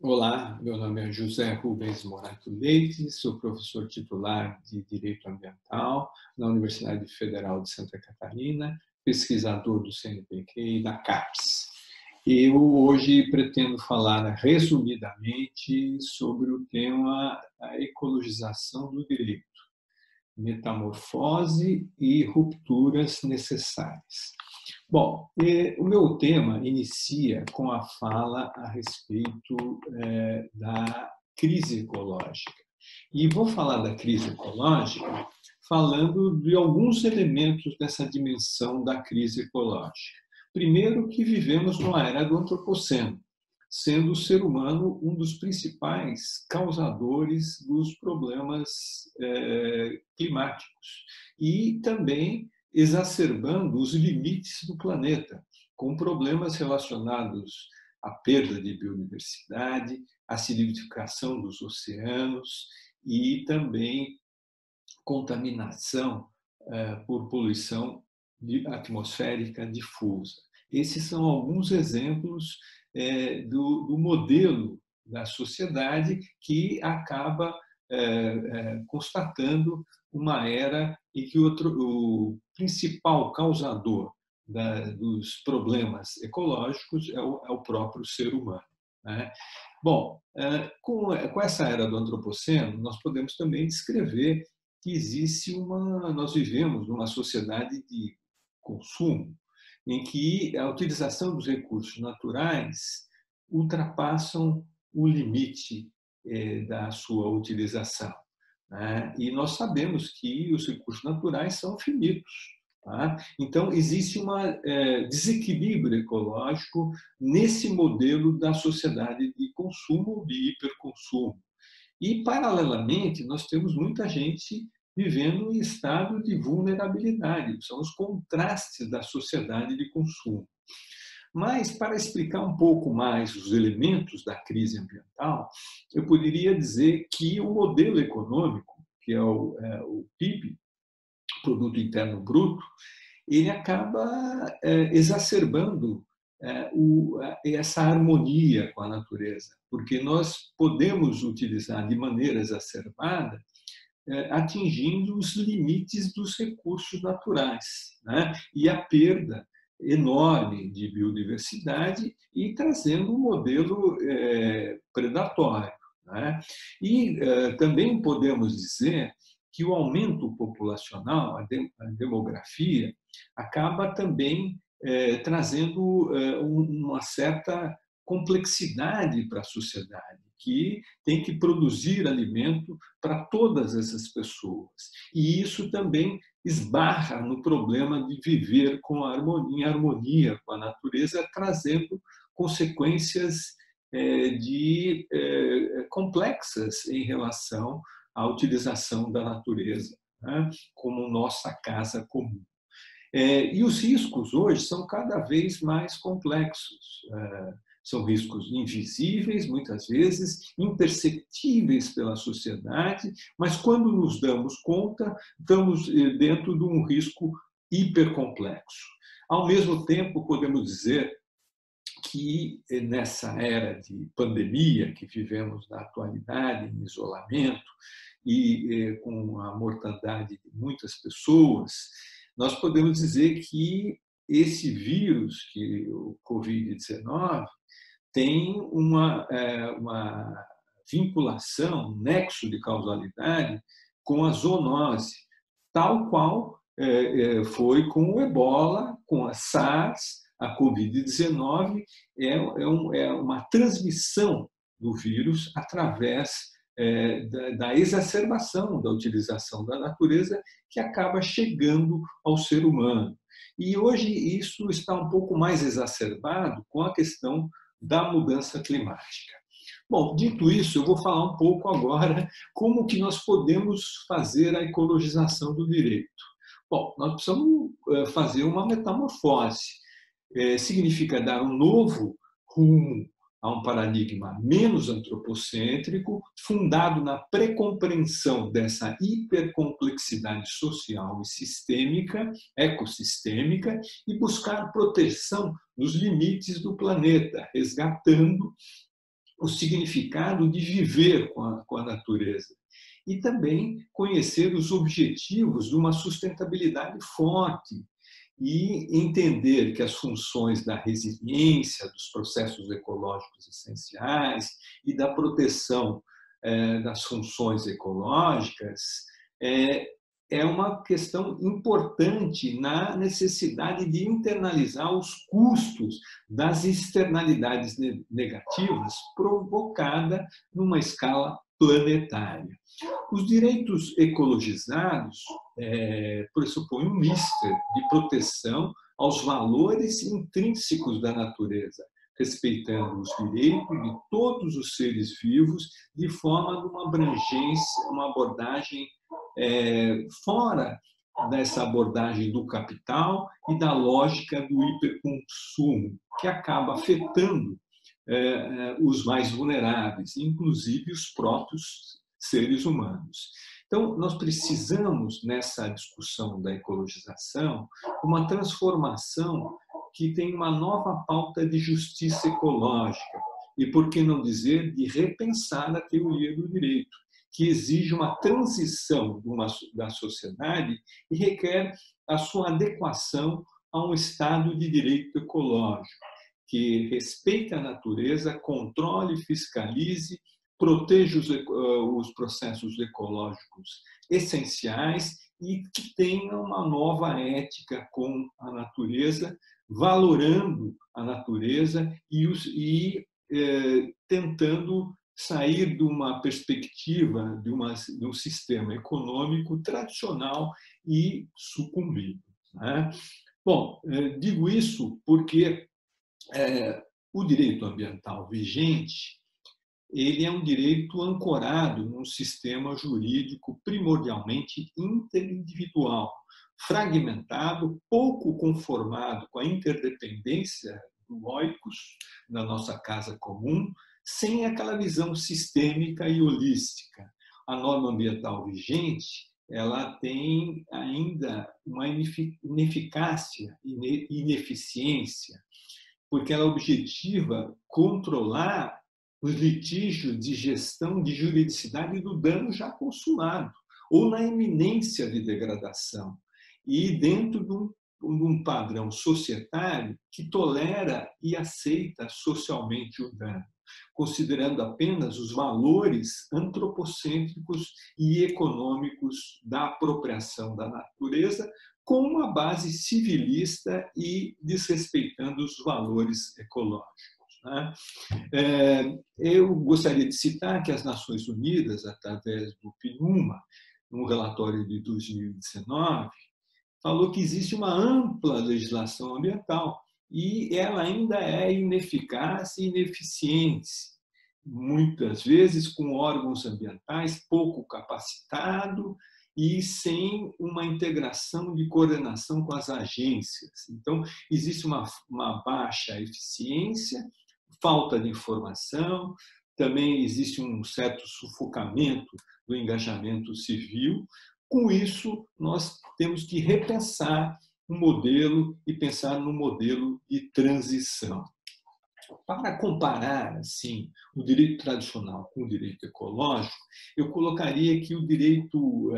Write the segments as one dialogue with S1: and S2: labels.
S1: Olá, meu nome é José Rubens Morato Leite, sou professor titular de Direito Ambiental na Universidade Federal de Santa Catarina, pesquisador do CNPq e da CAPES. Eu hoje pretendo falar resumidamente sobre o tema da ecologização do direito, metamorfose e rupturas necessárias. Bom, o meu tema inicia com a fala a respeito da crise ecológica. E vou falar da crise ecológica falando de alguns elementos dessa dimensão da crise ecológica. Primeiro, que vivemos numa era do antropoceno, sendo o ser humano um dos principais causadores dos problemas climáticos. E também exacerbando os limites do planeta, com problemas relacionados à perda de biodiversidade, à acidificação dos oceanos e também contaminação por poluição atmosférica difusa. Esses são alguns exemplos do modelo da sociedade que acaba constatando uma era em que o principal causador dos problemas ecológicos é o próprio ser humano. Né? Bom, com essa era do antropoceno, nós podemos também descrever que nós vivemos numa sociedade de consumo em que a utilização dos recursos naturais ultrapassam o limite da sua utilização. Né? E nós sabemos que os recursos naturais são finitos. Tá? Então, existe um desequilíbrio ecológico nesse modelo da sociedade de consumo, de hiperconsumo. E, paralelamente, nós temos muita gente vivendo em estado de vulnerabilidade. São os contrastes da sociedade de consumo. Mas, para explicar um pouco mais os elementos da crise ambiental, eu poderia dizer que o modelo econômico, que é o PIB, Produto Interno Bruto, ele acaba exacerbando essa harmonia com a natureza, porque nós podemos utilizar de maneira exacerbada atingindo os limites dos recursos naturais, né? E a perda enorme de biodiversidade e trazendo um modelo predatório. Né? E também podemos dizer que o aumento populacional, a demografia, acaba também trazendo uma certa complexidade para a sociedade, que tem que produzir alimento para todas essas pessoas. E isso também esbarra no problema de viver em harmonia com a natureza, trazendo consequências complexas em relação à utilização da natureza, né, como nossa casa comum. E os riscos hoje são cada vez mais complexos. São riscos invisíveis, muitas vezes, imperceptíveis pela sociedade, mas quando nos damos conta, estamos dentro de um risco hipercomplexo. Ao mesmo tempo, podemos dizer que nessa era de pandemia que vivemos na atualidade, em isolamento e com a mortandade de muitas pessoas, nós podemos dizer que esse vírus, que o Covid-19, tem uma vinculação, um nexo de causalidade com a zoonose, tal qual foi com o Ebola, com a SARS, a Covid-19, é uma transmissão do vírus através da exacerbação da utilização da natureza que acaba chegando ao ser humano. E hoje isso está um pouco mais exacerbado com a questão da mudança climática. Bom, dito isso, eu vou falar um pouco agora como que nós podemos fazer a ecologização do direito. Bom, nós precisamos fazer uma metamorfose. Significa dar um novo rumo a um paradigma menos antropocêntrico, fundado na pré-compreensão dessa hipercomplexidade social e sistêmica, ecossistêmica, e buscar proteção dos limites do planeta, resgatando o significado de viver com a natureza e também conhecer os objetivos de uma sustentabilidade forte e entender que as funções da resiliência, dos processos ecológicos essenciais e da proteção das funções ecológicas é, é uma questão importante na necessidade de internalizar os custos das externalidades negativas provocada numa escala planetária. Os direitos ecologizados pressupõem um mister de proteção aos valores intrínsecos da natureza, respeitando os direitos de todos os seres vivos de forma de uma abrangência, uma abordagem fora dessa abordagem do capital e da lógica do hiperconsumo, que acaba afetando os mais vulneráveis, inclusive os próprios seres humanos. Então, nós precisamos, nessa discussão da ecologização, uma transformação que tem uma nova pauta de justiça ecológica e, por que não dizer, de repensar a teoria do direito, que exige uma transição da sociedade e requer a sua adequação a um estado de direito ecológico, que respeite a natureza, controle, fiscalize, proteja os processos ecológicos essenciais e que tenha uma nova ética com a natureza, valorando a natureza e tentando sair de uma perspectiva de um sistema econômico tradicional e sucumbido. Né? Bom, digo isso porque o direito ambiental vigente ele é um direito ancorado num sistema jurídico primordialmente interindividual, fragmentado, pouco conformado com a interdependência do oikos, da nossa casa comum, sem aquela visão sistêmica e holística. A norma ambiental vigente ela tem ainda uma ineficácia e ineficiência, porque ela objetiva controlar os litígios de gestão de juridicidade do dano já consumado, ou na iminência de degradação, e dentro de um padrão societário que tolera e aceita socialmente o dano, considerando apenas os valores antropocêntricos e econômicos da apropriação da natureza com uma base civilista e desrespeitando os valores ecológicos. Eu gostaria de citar que as Nações Unidas, através do PNUMA, num relatório de 2019, falou que existe uma ampla legislação ambiental e ela ainda é ineficaz e ineficiente, muitas vezes com órgãos ambientais pouco capacitados e sem uma integração de coordenação com as agências. Então, existe uma baixa eficiência, falta de informação, também existe um certo sufocamento do engajamento civil. Com isso, nós temos que repensar o modelo e pensar no modelo de transição. Para comparar assim, o direito tradicional com o direito ecológico, eu colocaria que o direito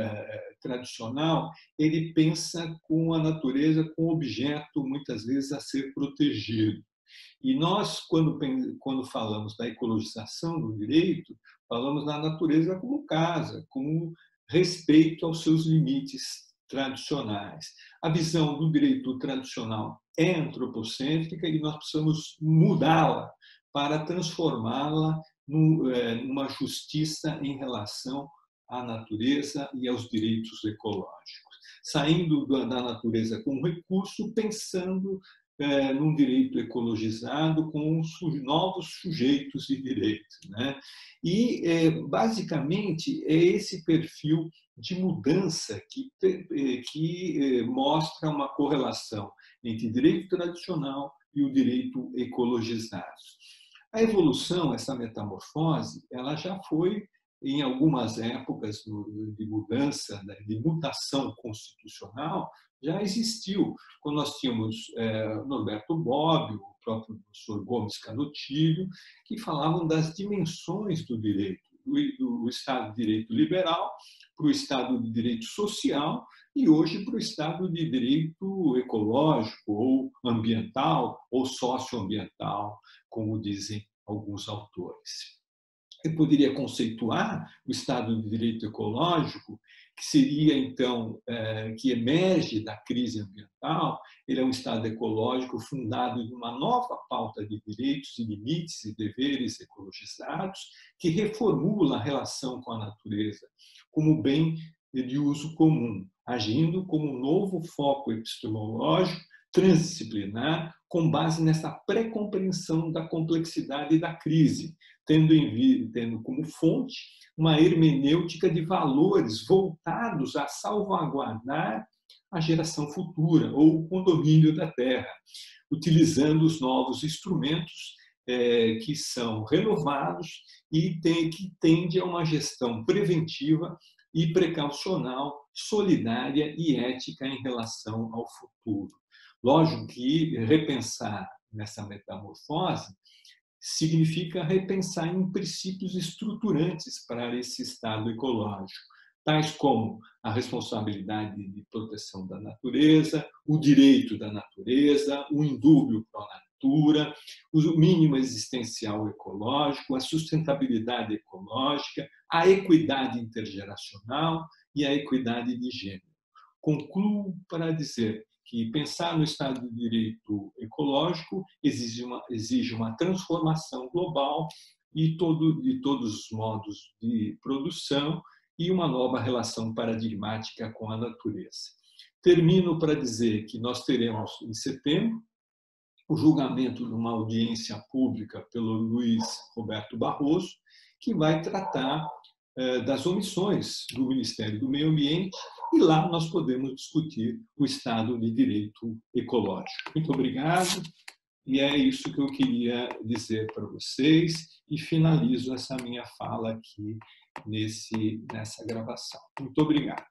S1: tradicional ele pensa com a natureza como objeto, muitas vezes, a ser protegido. E nós, quando falamos da ecologização do direito, falamos da natureza como casa, como respeito aos seus limites tradicionais. A visão do direito tradicional é antropocêntrica e nós precisamos mudá-la para transformá-la numa justiça em relação à natureza e aos direitos ecológicos, saindo da natureza como recurso, pensando num direito ecologizado com novos sujeitos de direito. Né? E, basicamente, é esse perfil de mudança que mostra uma correlação entre direito tradicional e o direito ecologizado. A evolução, essa metamorfose, ela já foi em algumas épocas de mudança, de mutação constitucional, já existiu. Quando nós tínhamos Norberto Bobbio, o próprio professor Gomes Canutilho, que falavam das dimensões do direito, do Estado de Direito liberal para o Estado de Direito social e hoje para o Estado de Direito ecológico ou ambiental ou socioambiental, como dizem alguns autores. Eu poderia conceituar o Estado de Direito ecológico, que seria, então, que emerge da crise ambiental. Ele é um Estado ecológico fundado em uma nova pauta de direitos e limites e deveres ecologizados, que reformula a relação com a natureza como bem de uso comum, agindo como um novo foco epistemológico transdisciplinar com base nessa pré-compreensão da complexidade da crise, tendo como fonte uma hermenêutica de valores voltados a salvaguardar a geração futura ou o condomínio da terra, utilizando os novos instrumentos que são renovados e que tende a uma gestão preventiva e precaucional, solidária e ética em relação ao futuro. Lógico que repensar nessa metamorfose significa repensar em princípios estruturantes para esse estado ecológico, tais como a responsabilidade de proteção da natureza, o direito da natureza, o indúbio pro natura, o mínimo existencial ecológico, a sustentabilidade ecológica, a equidade intergeracional e a equidade de gênero. Concluo para dizer que pensar no Estado de Direito ecológico exige uma transformação global de todos os modos de produção e uma nova relação paradigmática com a natureza. Termino para dizer que nós teremos, em setembro, o julgamento de uma audiência pública pelo Luiz Roberto Barroso, que vai tratar das omissões do Ministério do Meio Ambiente, e lá nós podemos discutir o Estado de Direito ecológico. Muito obrigado, e é isso que eu queria dizer para vocês, e finalizo essa minha fala aqui nessa gravação. Muito obrigado.